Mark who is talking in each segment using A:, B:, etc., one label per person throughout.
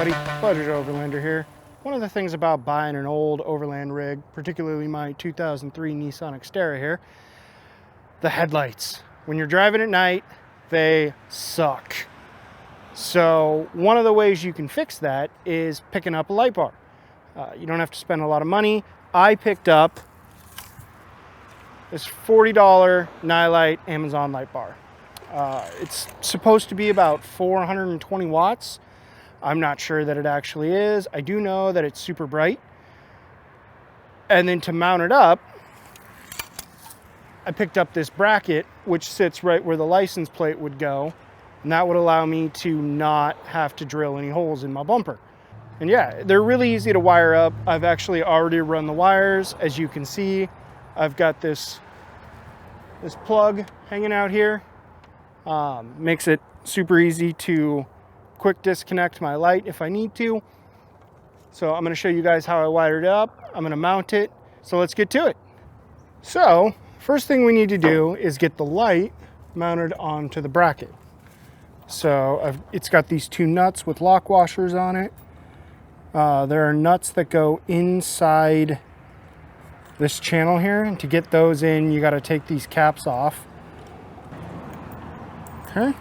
A: everybody, Budget Overlander here. One of the things about buying an old overland rig, particularly my 2003 Nissan Xterra here, the headlights. When you're driving at night, they suck. So one of the ways you can fix that is picking up a light bar. You don't have to spend a lot of money. I picked up this $40 Nightlight Amazon light bar. It's supposed to be about 420 watts. I'm not sure that it actually is. I do know that it's super bright. And then to mount it up, I picked up this bracket, which sits right where the license plate would go. And that would allow me to not have to drill any holes in my bumper. And yeah, they're really easy to wire up. I've actually already run the wires. As you can see, I've got this plug hanging out here. Makes it super easy to quick disconnect my light if I need to. So I'm going to show you guys how I wired it up. I'm going to mount it. So let's get to it. So first thing we need to do is get the light mounted onto the bracket. So it's got these two nuts with lock washers on it. There are nuts that go inside this channel here, and to get those in, you got to take these caps off. Okay.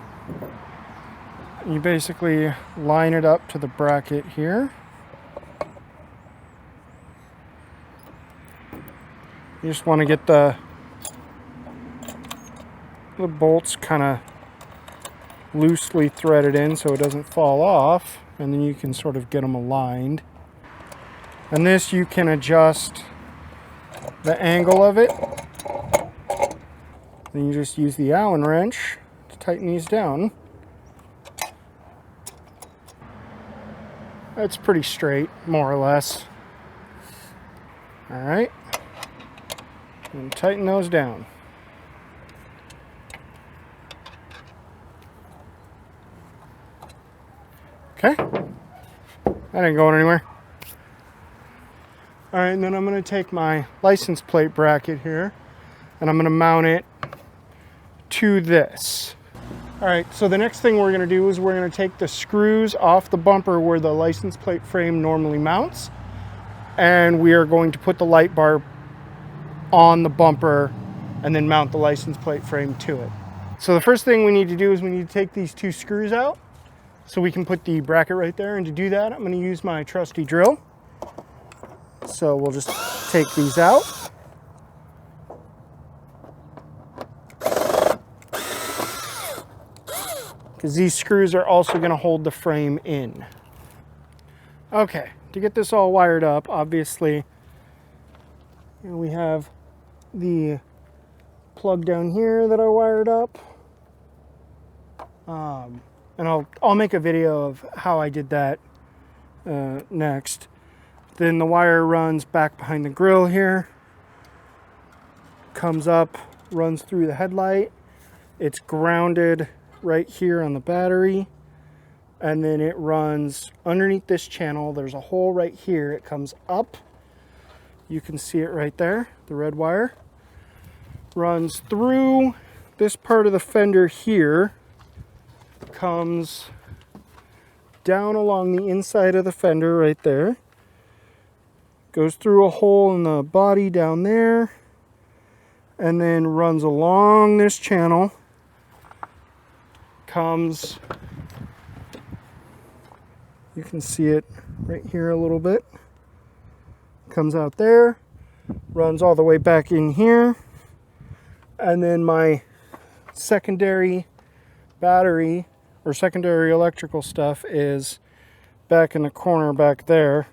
A: You basically line it up to the bracket here. You just want to get the bolts kind of loosely threaded in so it doesn't fall off, and then you can sort of get them aligned. And this, you can adjust the angle of it. Then you just use the Allen wrench to tighten these down. That's pretty straight, more or less. All right, and tighten those down. Okay, that ain't going anywhere. All right, and then I'm gonna take my license plate bracket here and I'm gonna mount it to this. All right, so the next thing we're gonna do is we're gonna take the screws off the bumper where the license plate frame normally mounts, and we are going to put the light bar on the bumper and then mount the license plate frame to it. So the first thing we need to do is we need to take these two screws out so we can put the bracket right there. And to do that, I'm gonna use my trusty drill. So we'll just take these out. Because these screws are also going to hold the frame in. Okay, to get this all wired up, obviously, we have the plug down here that I wired up. And I'll make a video of how I did that next. Then the wire runs back behind the grill here, comes up, runs through the headlight. It's grounded right here on the battery, and then it runs underneath this channel. There's a hole right here. It comes up. You can see it right there. The red wire runs through this part of the fender here, comes down along the inside of the fender right there, goes through a hole in the body down there, and then runs along this channel, comes, you can see it right here a little bit, comes out there, runs all the way back in here, and then my secondary battery or secondary electrical stuff is back in the corner back there.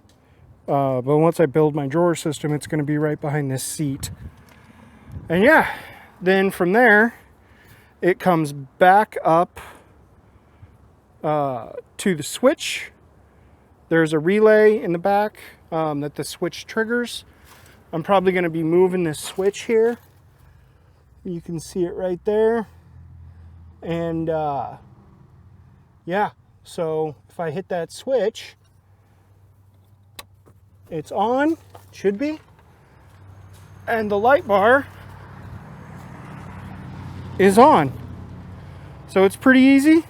A: But once I build my drawer system, it's going to be right behind this seat. And yeah, then from there, it comes back up to the switch. There's a relay in the back that the switch triggers. I'm probably going to be moving this switch here. You can see it right there. And yeah, so if I hit that switch, it's on, should be, and the light bar is on. So it's pretty easy.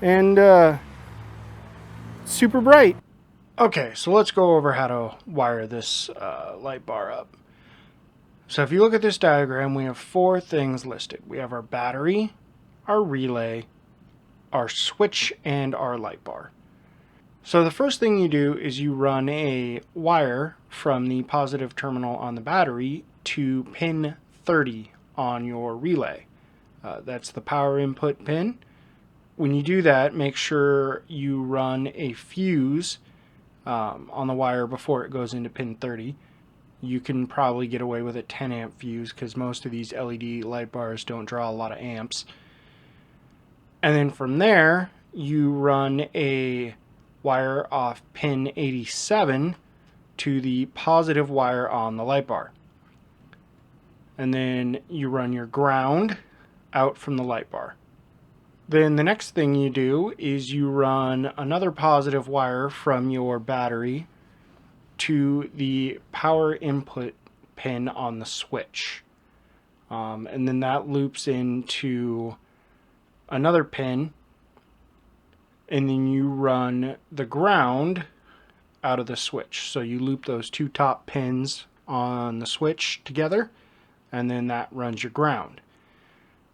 A: And super bright. Okay, so let's go over how to wire this light bar up. So if you look at this diagram, we have 4 things listed. We have our battery, our relay, our switch, and our light bar. So the first thing you do is you run a wire from the positive terminal on the battery to pin 30 on your relay. That's the power input pin. When you do that, make sure you run a fuse on the wire before it goes into pin 30. You can probably get away with a 10 amp fuse because most of these LED light bars don't draw a lot of amps. And then from there, you run a wire off pin 87 to the positive wire on the light bar. And then you run your ground out from the light bar. Then the next thing you do is you run another positive wire from your battery to the power input pin on the switch. And then that loops into another pin, and then you run the ground out of the switch. So you loop those 2 top pins on the switch together, and then that runs your ground.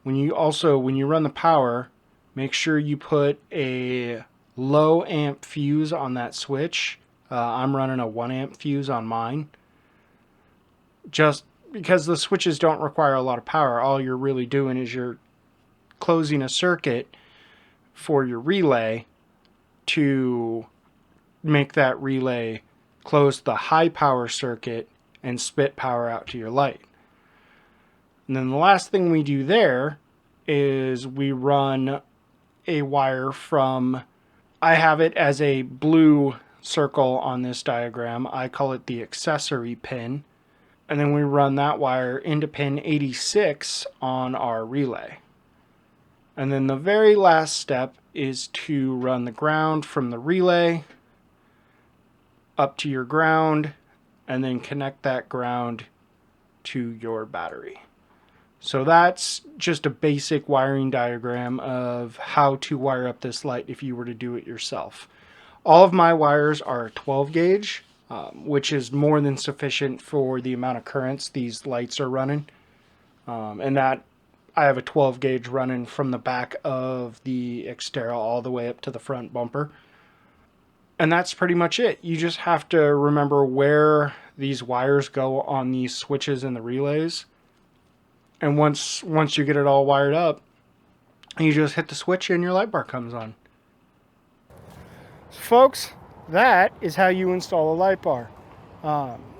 A: When you run the power, make sure you put a low amp fuse on that switch. I'm running a 1 amp fuse on mine. Just because the switches don't require a lot of power, all you're really doing is you're closing a circuit for your relay to make that relay close the high power circuit and spit power out to your light. And then the last thing we do there is we run a wire from, I have it as a blue circle on this diagram. I call it the accessory pin. And then we run that wire into pin 86 on our relay. And then the very last step is to run the ground from the relay up to your ground and then connect that ground to your battery. So that's just a basic wiring diagram of how to wire up this light if you were to do it yourself. All of my wires are 12 gauge, which is more than sufficient for the amount of currents these lights are running. And that I have a 12 gauge running from the back of the Xterra all the way up to the front bumper. And that's pretty much it. You just have to remember where these wires go on these switches and the relays. And once you get it all wired up, you just hit the switch and your light bar comes on. Folks, that is how you install a light bar.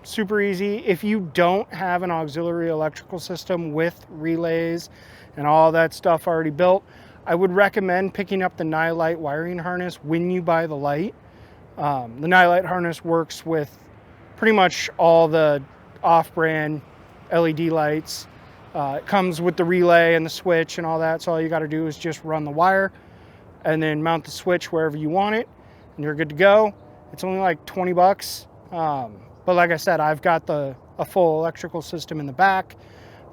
A: Super easy. If you don't have an auxiliary electrical system with relays and all that stuff already built, I would recommend picking up the Nilight wiring harness when you buy the light. The Nilight harness works with pretty much all the off-brand LED lights. It comes with the relay and the switch and all that, so all you got to do is just run the wire and then mount the switch wherever you want it, and you're good to go. It's only like 20 bucks. But like I said, I've got a full electrical system in the back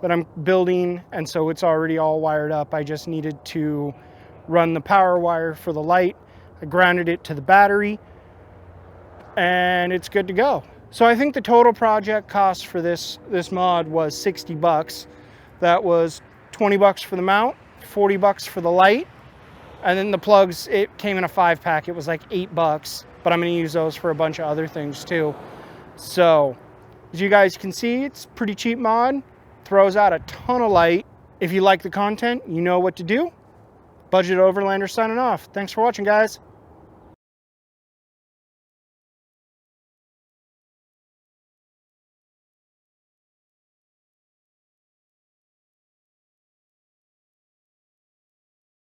A: that I'm building, and so it's already all wired up. I just needed to run the power wire for the light. I grounded it to the battery, and it's good to go. So I think the total project cost for this mod was 60 bucks. That was 20 bucks for the mount, 40 bucks for the light, and then the plugs, it came in a 5-pack. It was like 8 bucks, but I'm gonna use those for a bunch of other things too. So, as you guys can see, it's a pretty cheap mod. Throws out a ton of light. If you like the content, you know what to do. Budget Overlander signing off. Thanks for watching, guys.